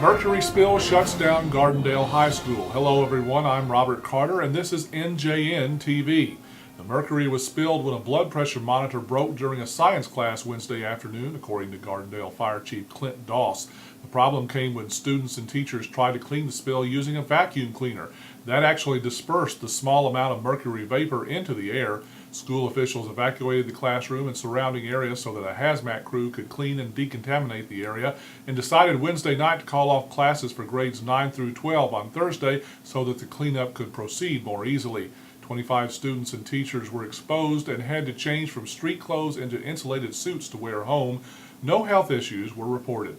Mercury spill shuts down Gardendale High School. Hello everyone, I'm Robert Carter and this is NJNtv. The mercury was spilled when a blood pressure monitor broke during a science class Wednesday afternoon, according to Gardendale Fire Chief Clint Doss. The problem came when students and teachers tried to clean the spill using a vacuum cleaner. That actually dispersed the small amount of mercury vapor into the air. School officials evacuated the classroom and surrounding area so that a hazmat crew could clean and decontaminate the area, and decided Wednesday night to call off classes for grades 9 through 12 on Thursday so that the cleanup could proceed more easily. 25 students and teachers were exposed and had to change from street clothes into insulated suits to wear home. No health issues were reported.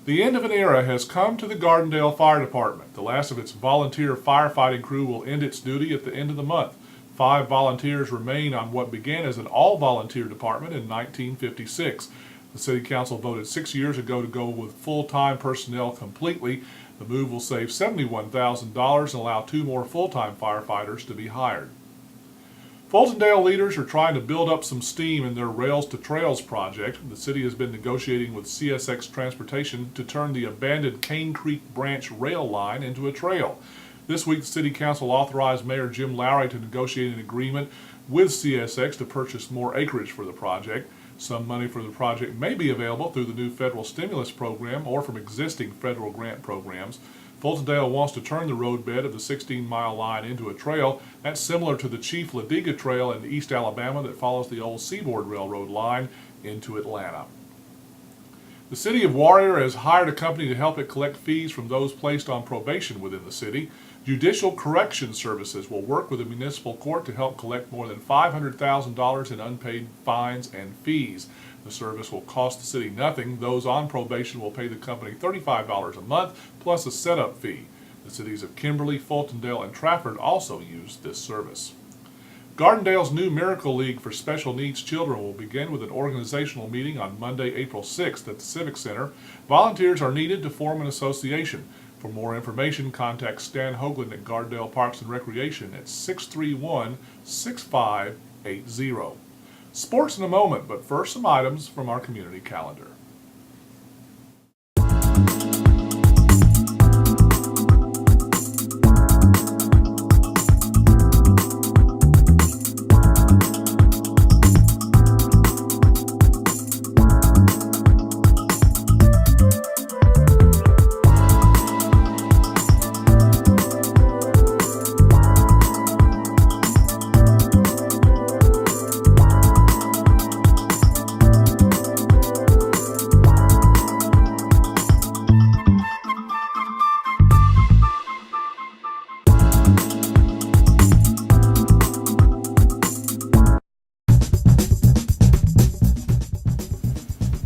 The end of an era has come to the Gardendale Fire Department. The last of its volunteer firefighting crew will end its duty at the end of the month. 5 volunteers remain on what began as an all-volunteer department in 1956. The City Council voted 6 years ago to go with full-time personnel completely. The move will save $71,000 and allow 2 more full-time firefighters to be hired. Fultondale leaders are trying to build up some steam in their Rails to Trails project. The city has been negotiating with CSX Transportation to turn the abandoned Cane Creek Branch rail line into a trail. This week, the City Council authorized Mayor Jim Lowry to negotiate an agreement with CSX to purchase more acreage for the project. Some money for the project may be available through the new federal stimulus program or from existing federal grant programs. Fultondale wants to turn the roadbed of the 16-mile line into a trail that's similar to the Chief Ladiga Trail in East Alabama that follows the old Seaboard Railroad line into Atlanta. The City of Warrior has hired a company to help it collect fees from those placed on probation within the city. Judicial Correction Services will work with the municipal court to help collect more than $500,000 in unpaid fines and fees. The service will cost the city nothing. Those on probation will pay the company $35 a month plus a setup fee. The cities of Kimberly, Fultondale, and Trafford also use this service. Gardendale's new Miracle League for Special Needs Children will begin with an organizational meeting on Monday, April 6th at the Civic Center. Volunteers are needed to form an association. For more information, contact Stan Hoagland at Gardendale Parks and Recreation at 631-6580. Sports in a moment, but first some items from our community calendar.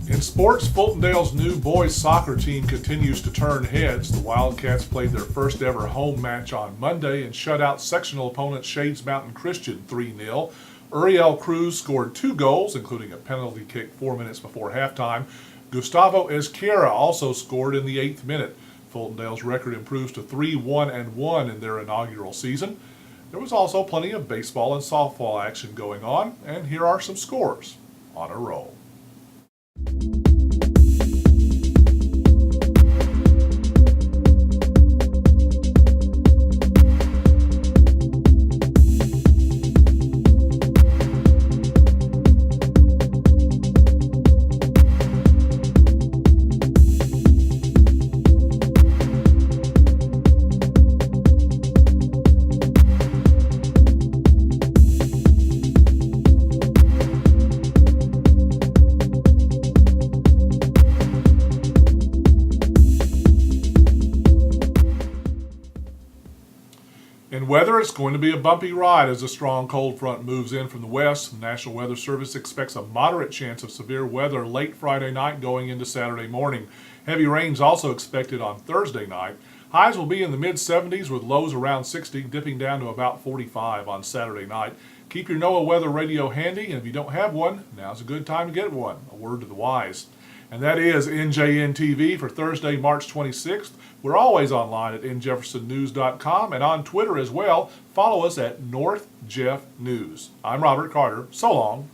In sports, Fultondale's new boys soccer team continues to turn heads. The Wildcats played their first ever home match on Monday and shut out sectional opponent Shades Mountain Christian 3-0. Uriel Cruz scored 2 goals, including a penalty kick 4 minutes before halftime. Gustavo Ezquerra also scored in the 8th minute. Fultondale's record improves to 3-1-1 in their inaugural season. There was also plenty of baseball and softball action going on, and here are some scores on a roll. In weather, it's going to be a bumpy ride as a strong cold front moves in from the west. The National Weather Service expects a moderate chance of severe weather late Friday night going into Saturday morning. Heavy rains also expected on Thursday night. Highs will be in the mid-70s with lows around 60, dipping down to about 45 on Saturday night. Keep your NOAA weather radio handy, and if you don't have one, now's a good time to get one. A word to the wise. And that is NJNtv for Thursday, March 26th. We're always online at njeffersonnews.com and on Twitter as well. Follow us at NorthJeffNews. I'm Robert Carter. So long.